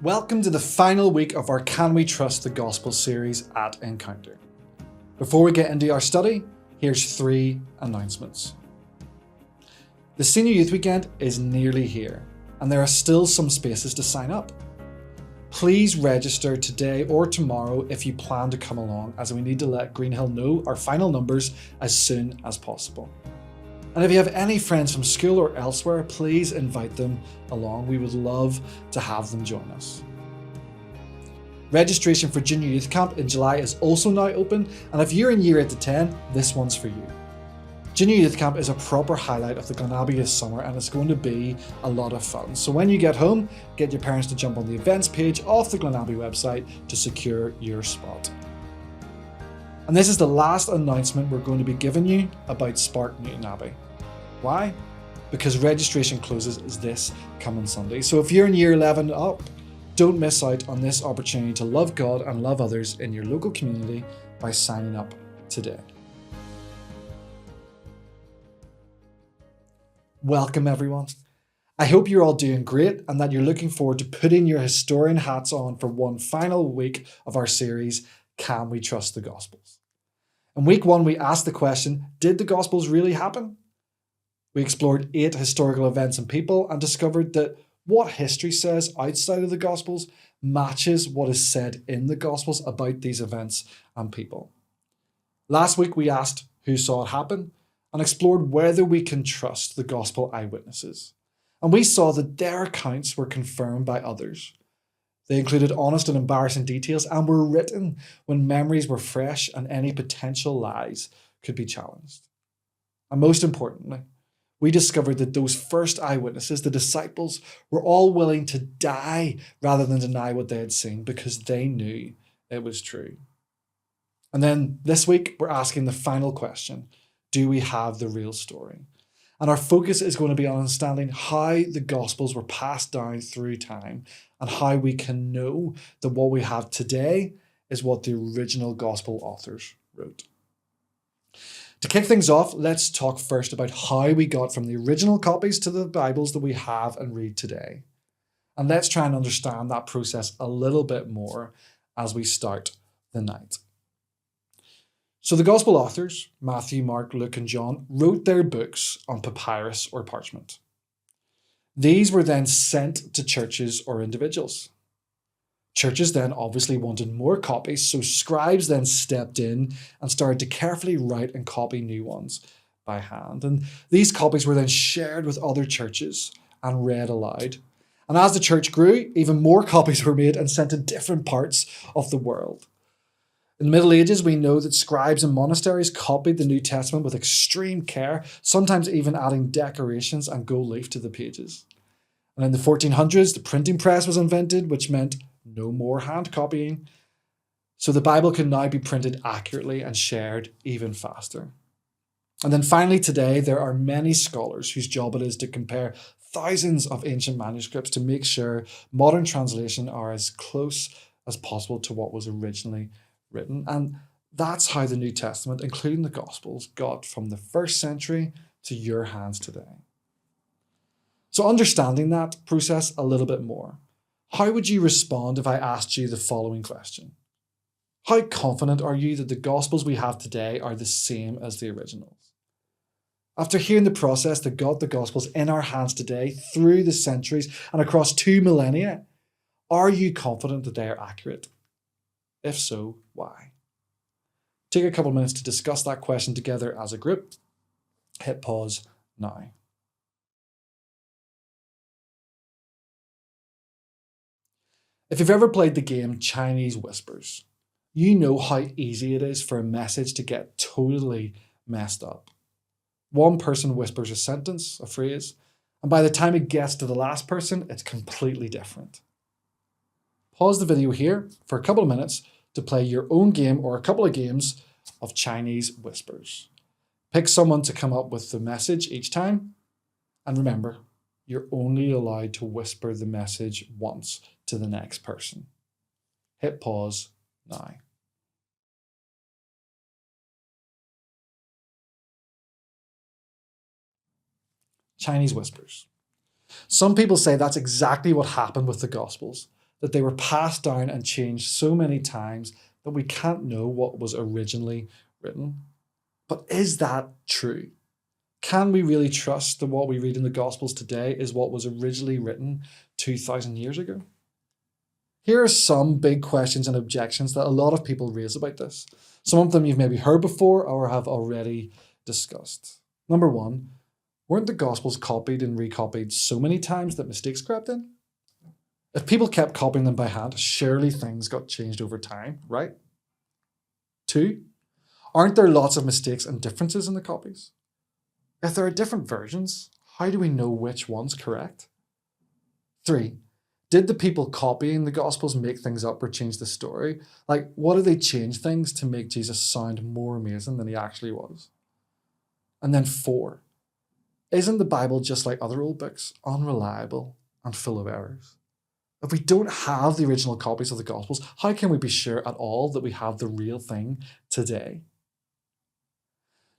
Welcome to the final week of our Can We Trust the Gospel series at Encounter. Before we get into our study, here's 3 announcements. The Senior Youth Weekend is nearly here, and there are still some spaces to sign up. Please register today or tomorrow if you plan to come along, as we need to let Greenhill know our final numbers as soon as possible. And if you have any friends from school or elsewhere, please invite them along. We would love to have them join us. Registration for Junior Youth Camp in July is also now open, and if you're in Year 8 to 10, this one's for you. Junior Youth Camp is a proper highlight of the Glenabbey this summer, and it's going to be a lot of fun. So when you get home, get your parents to jump on the events page off the Glenabbey website to secure your spot. And this is the last announcement we're going to be giving you about Spark Newtonabbey. Why? Because registration closes this coming Sunday. So if you're in Year 11 up, don't miss out on this opportunity to love God and love others in your local community by signing up today. Welcome everyone. I hope you're all doing great and that you're looking forward to putting your historian hats on for one final week of our series, Can We Trust the Gospels? In week 1, we asked the question, did the Gospels really happen? We explored 8 historical events and people and discovered that what history says outside of the Gospels matches what is said in the Gospels about these events and people. Last week we asked who saw it happen and explored whether we can trust the Gospel eyewitnesses. And we saw that their accounts were confirmed by others. They included honest and embarrassing details and were written when memories were fresh and any potential lies could be challenged. And most importantly, we discovered that those first eyewitnesses, the disciples, were all willing to die rather than deny what they had seen because they knew it was true. And then this week, we're asking the final question, do we have the real story? And our focus is going to be on understanding how the Gospels were passed down through time and how we can know that what we have today is what the original Gospel authors wrote. To kick things off, let's talk first about how we got from the original copies to the Bibles that we have and read today. And let's try and understand that process a little bit more as we start the night. So the Gospel authors, Matthew, Mark, Luke, and John, wrote their books on papyrus or parchment. These were then sent to churches or individuals. Churches then obviously wanted more copies, so scribes then stepped in and started to carefully write and copy new ones by hand. And these copies were then shared with other churches and read aloud. And as the church grew, even more copies were made and sent to different parts of the world. In the Middle Ages, we know that scribes and monasteries copied the New Testament with extreme care, sometimes even adding decorations and gold leaf to the pages. And in the 1400s, the printing press was invented, which meant no more hand copying. So the Bible can now be printed accurately and shared even faster. And then finally today, there are many scholars whose job it is to compare thousands of ancient manuscripts to make sure modern translations are as close as possible to what was originally written. And that's how the New Testament, including the Gospels, got from the 1st century to your hands today. So understanding that process a little bit more, how would you respond if I asked you the following question? How confident are you that the Gospels we have today are the same as the originals? After hearing the process that got the Gospels in our hands today through the centuries and across 2 millennia, are you confident that they are accurate? If so, why? Take a couple of minutes to discuss that question together as a group. Hit pause now. If you've ever played the game Chinese Whispers, you know how easy it is for a message to get totally messed up. One person whispers a sentence, a phrase, and by the time it gets to the last person, it's completely different. Pause the video here for a couple of minutes to play your own game or a couple of games of Chinese Whispers. Pick someone to come up with the message each time, and remember, you're only allowed to whisper the message once to the next person. Hit pause now. Chinese Whispers. Some people say that's exactly what happened with the Gospels, that they were passed down and changed so many times that we can't know what was originally written. But is that true? Can we really trust that what we read in the Gospels today is what was originally written 2,000 years ago? Here are some big questions and objections that a lot of people raise about this. Some of them you've maybe heard before or have already discussed. Number one, weren't the Gospels copied and recopied so many times that mistakes crept in? If people kept copying them by hand, surely things got changed over time, right? Two, aren't there lots of mistakes and differences in the copies? If there are different versions, how do we know which one's correct? Three, did the people copying the Gospels make things up or change the story? Like, what do they change things to make Jesus sound more amazing than he actually was? And then four, isn't the Bible just like other old books, unreliable and full of errors? If we don't have the original copies of the Gospels, how can we be sure at all that we have the real thing today?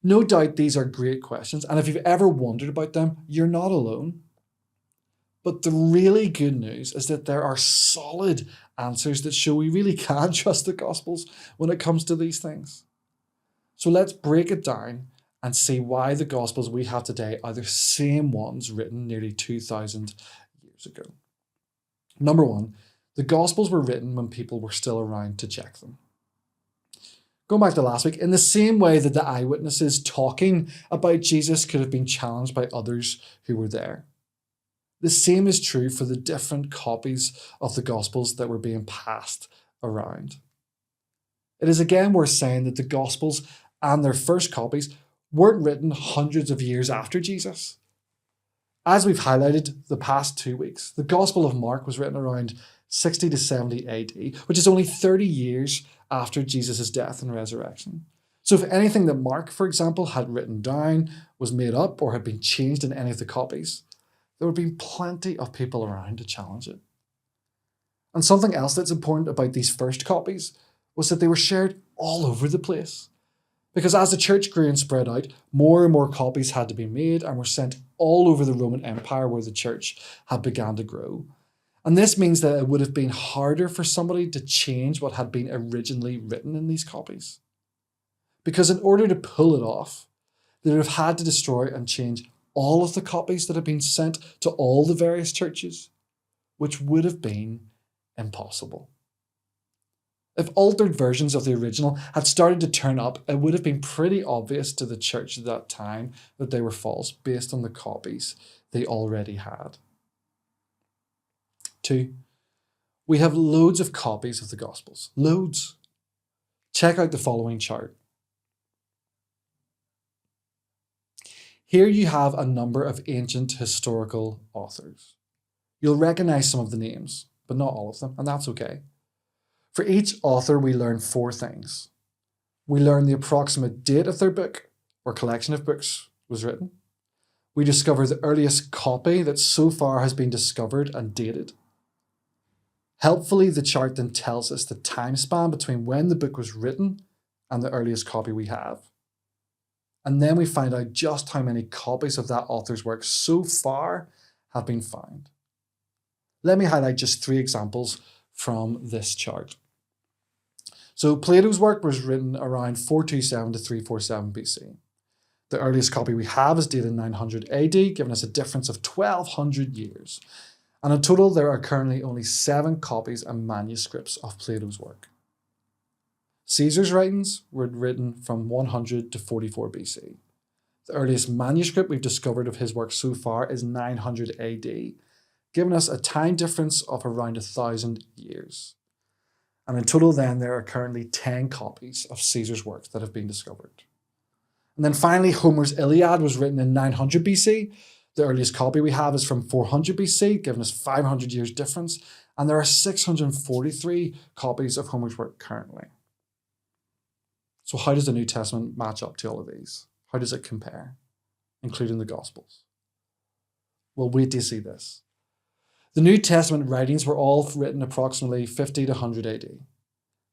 No doubt these are great questions, and if you've ever wondered about them, you're not alone. But the really good news is that there are solid answers that show we really can trust the Gospels when it comes to these things. So let's break it down and see why the Gospels we have today are the same ones written nearly 2,000 years ago. Number one, the Gospels were written when people were still around to check them. Going back to last week, in the same way that the eyewitnesses talking about Jesus could have been challenged by others who were there, the same is true for the different copies of the Gospels that were being passed around. It is again worth saying that the Gospels and their first copies weren't written hundreds of years after Jesus. As we've highlighted the past 2 weeks, the Gospel of Mark was written around 60 to 70 AD, which is only 30 years after Jesus' death and resurrection. So if anything that Mark, for example, had written down was made up or had been changed in any of the copies, there would be plenty of people around to challenge it. And something else that's important about these first copies was that they were shared all over the place. Because as the church grew and spread out, more and more copies had to be made and were sent all over the Roman Empire where the church had begun to grow. And this means that it would have been harder for somebody to change what had been originally written in these copies. Because in order to pull it off, they would have had to destroy and change all of the copies that had been sent to all the various churches, which would have been impossible. If altered versions of the original had started to turn up, it would have been pretty obvious to the church at that time that they were false based on the copies they already had. 2, we have loads of copies of the Gospels. Loads. Check out the following chart. Here you have a number of ancient historical authors. You'll recognize some of the names, but not all of them, and that's okay. For each author, we learn 4 things. We learn the approximate date of their book or collection of books was written. We discover the earliest copy that so far has been discovered and dated. Helpfully, the chart then tells us the time span between when the book was written and the earliest copy we have. And then we find out just how many copies of that author's work so far have been found. Let me highlight just 3 examples from this chart. So Plato's work was written around 427 to 347 BC. The earliest copy we have is dated 900 AD, giving us a difference of 1200 years. And in total, there are currently only 7 copies and manuscripts of Plato's work. Caesar's writings were written from 100 to 44 BC. The earliest manuscript we've discovered of his work so far is 900 AD, giving us a time difference of around 1,000 years. And in total then, there are currently 10 copies of Caesar's work that have been discovered. And then finally, Homer's Iliad was written in 900 BC. The earliest copy we have is from 400 BC, giving us 500 years difference. And there are 643 copies of Homer's work currently. So how does the New Testament match up to all of these? How does it compare, including the Gospels? Well, wait till you see this. The New Testament writings were all written approximately 50 to 100 AD.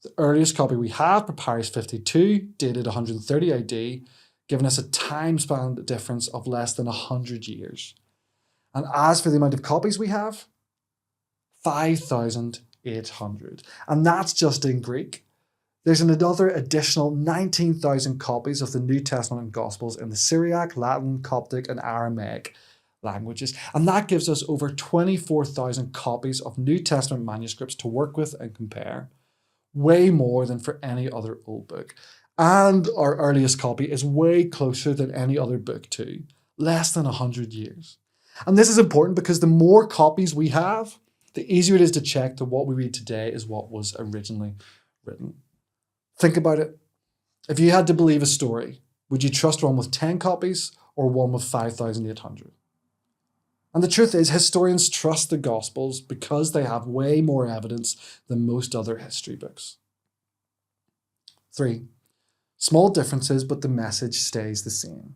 The earliest copy we have, Papyrus 52, dated 130 AD, giving us a time span difference of less than 100 years. And as for the amount of copies we have, 5,000 800. And that's just in Greek. There's another additional 19,000 copies of the New Testament and Gospels in the Syriac, Latin, Coptic, and Aramaic languages. And that gives us over 24,000 copies of New Testament manuscripts to work with and compare. Way more than for any other old book. And our earliest copy is way closer than any other book too. Less than 100 years. And this is important because the more copies we have, the easier it is to check that what we read today is what was originally written. Think about it. If you had to believe a story, would you trust one with 10 copies or one with 5,800? And the truth is, historians trust the Gospels because they have way more evidence than most other history books. 3. Small differences, but the message stays the same.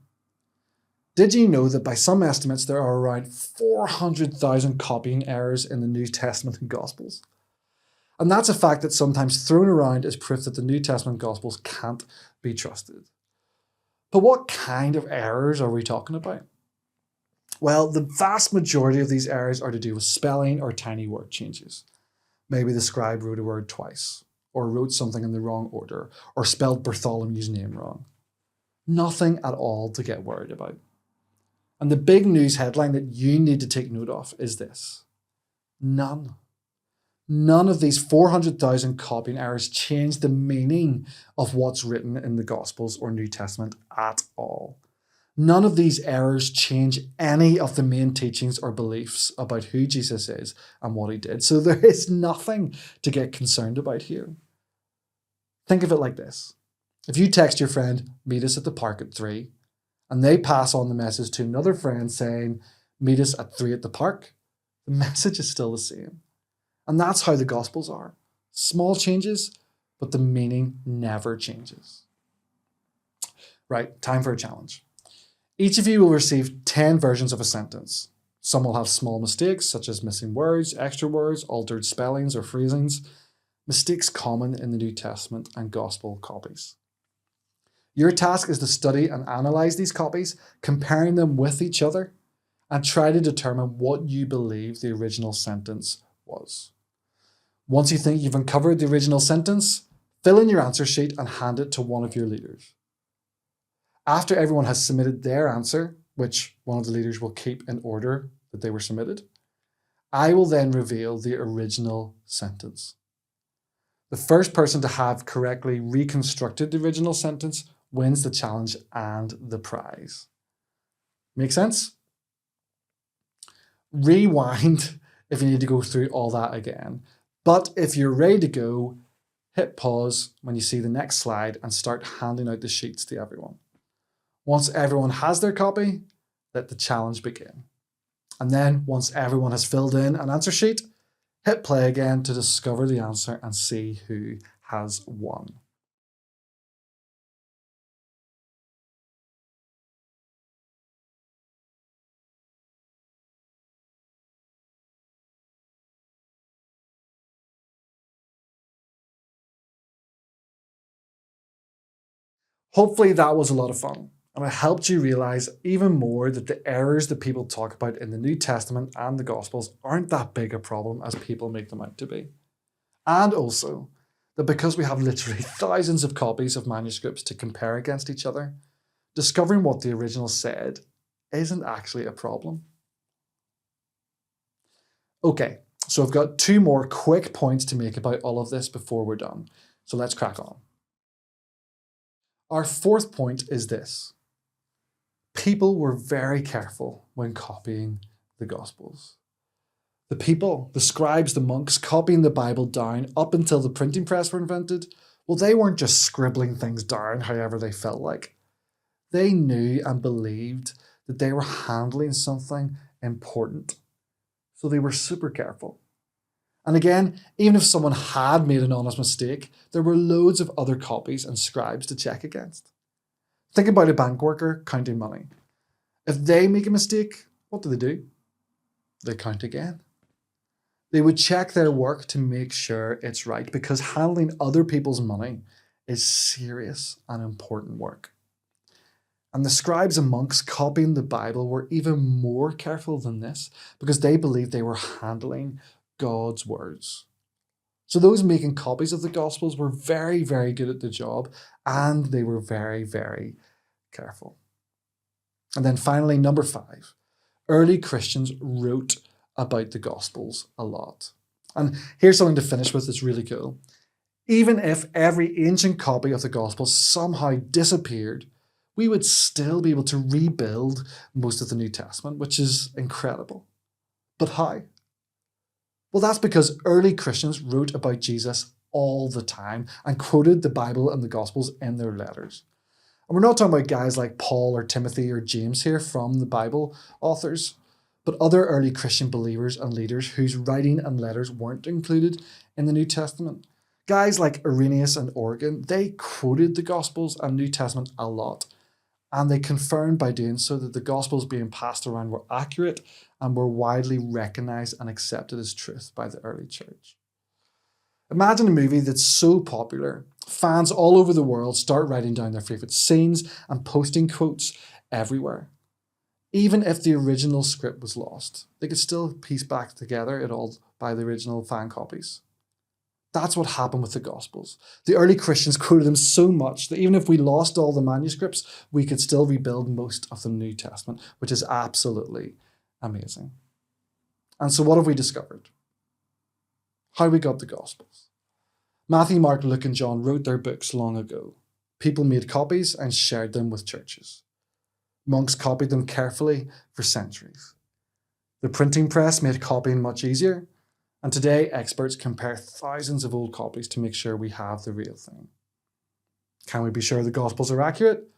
Did you know that by some estimates there are around 400,000 copying errors in the New Testament and Gospels? And that's a fact that's sometimes thrown around as proof that the New Testament Gospels can't be trusted. But what kind of errors are we talking about? Well, the vast majority of these errors are to do with spelling or tiny word changes. Maybe the scribe wrote a word twice, or wrote something in the wrong order, or spelled Bartholomew's name wrong. Nothing at all to get worried about. And the big news headline that you need to take note of is this: none. None of these 400,000 copying errors change the meaning of what's written in the Gospels or New Testament at all. None of these errors change any of the main teachings or beliefs about who Jesus is and what he did. So there is nothing to get concerned about here. Think of it like this. If you text your friend, meet us at the park at 3, and they pass on the message to another friend saying, meet us at 3 at the park, the message is still the same. And that's how the Gospels are. Small changes, but the meaning never changes. Right, time for a challenge. Each of you will receive 10 versions of a sentence. Some will have small mistakes, such as missing words, extra words, altered spellings or phrasings, mistakes common in the New Testament and Gospel copies. Your task is to study and analyze these copies, comparing them with each other, and try to determine what you believe the original sentence was. Once you think you've uncovered the original sentence, fill in your answer sheet and hand it to one of your leaders. After everyone has submitted their answer, which one of the leaders will keep in order that they were submitted, I will then reveal the original sentence. The first person to have correctly reconstructed the original sentence wins the challenge and the prize. Make sense? Rewind if you need to go through all that again. But if you're ready to go, hit pause when you see the next slide and start handing out the sheets to everyone. Once everyone has their copy, let the challenge begin. And then once everyone has filled in an answer sheet, hit play again to discover the answer and see who has won. Hopefully that was a lot of fun, and it helped you realize even more that the errors that people talk about in the New Testament and the Gospels aren't that big a problem as people make them out to be. And also that because we have literally thousands of copies of manuscripts to compare against each other, discovering what the original said isn't actually a problem. Okay, so I've got 2 more quick points to make about all of this before we're done. So let's crack on. Our 4th point is this. People were very careful when copying the Gospels. The people, the scribes, the monks, copying the Bible down up until the printing press were invented, well, they weren't just scribbling things down however they felt like. They knew and believed that they were handling something important. So they were super careful. And again, even if someone had made an honest mistake, there were loads of other copies and scribes to check against. Think about a bank worker counting money. If they make a mistake, what do? They count again. They would check their work to make sure it's right because handling other people's money is serious and important work. And the scribes and monks copying the Bible were even more careful than this because they believed they were handling God's words. So those making copies of the Gospels were very, very good at the job, and they were very, very careful. And then finally, number 5, early Christians wrote about the Gospels a lot. And here's something to finish with that's really cool. Even if every ancient copy of the Gospel somehow disappeared, we would still be able to rebuild most of the New Testament, which is incredible. But how? Well, that's because early Christians wrote about Jesus all the time and quoted the Bible and the Gospels in their letters. And we're not talking about guys like Paul or Timothy or James here from the Bible authors, but other early Christian believers and leaders whose writing and letters weren't included in the New Testament. Guys like Irenaeus and Origen, they quoted the Gospels and New Testament a lot, and they confirmed by doing so that the Gospels being passed around were accurate and were widely recognized and accepted as truth by the early church. Imagine a movie that's so popular, fans all over the world start writing down their favorite scenes and posting quotes everywhere. Even if the original script was lost, they could still piece back together it all by the original fan copies. That's what happened with the Gospels. The early Christians quoted them so much that even if we lost all the manuscripts, we could still rebuild most of the New Testament, which is absolutely amazing. And so what have we discovered? How we got the Gospels. Matthew, Mark, Luke, and John wrote their books long ago. People made copies and shared them with churches. Monks copied them carefully for centuries. The printing press made copying much easier, and today experts compare thousands of old copies to make sure we have the real thing. Can we be sure the Gospels are accurate?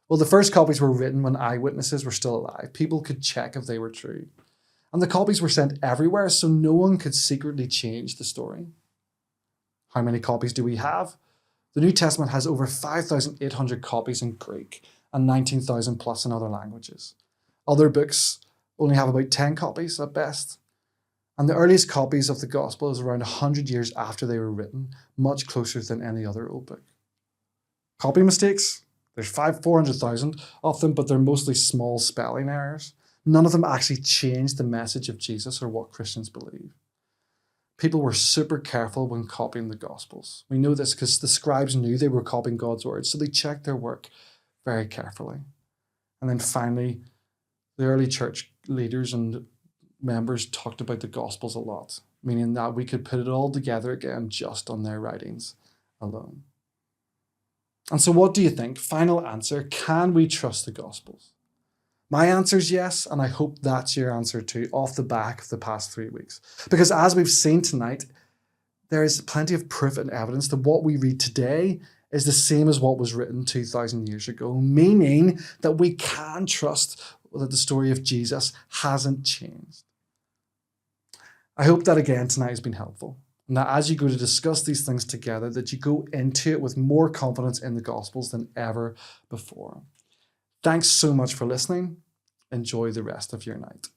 Well, the first copies were written when eyewitnesses were still alive. People could check if they were true. And the copies were sent everywhere, so no one could secretly change the story. How many copies do we have? The New Testament has over 5,800 copies in Greek and 19,000 plus in other languages. Other books only have about 10 copies at best. And the earliest copies of the Gospel is around 100 years after they were written, much closer than any other old book. Copy mistakes? There's 400,000 of them, but they're mostly small spelling errors. None of them actually change the message of Jesus or what Christians believe. People were super careful when copying the Gospels. We know this because the scribes knew they were copying God's words, so they checked their work very carefully. And then finally, the early church leaders and members talked about the Gospels a lot, meaning that we could put it all together again just on their writings alone. And so what do you think? Final answer, can we trust the Gospels? My answer is yes, and I hope that's your answer too, off the back of the past 3 weeks. Because as we've seen tonight, there is plenty of proof and evidence that what we read today is the same as what was written 2,000 years ago, meaning that we can trust that the story of Jesus hasn't changed. I hope that again tonight has been helpful. And that as you go to discuss these things together, that you go into it with more confidence in the Gospels than ever before. Thanks so much for listening. Enjoy the rest of your night.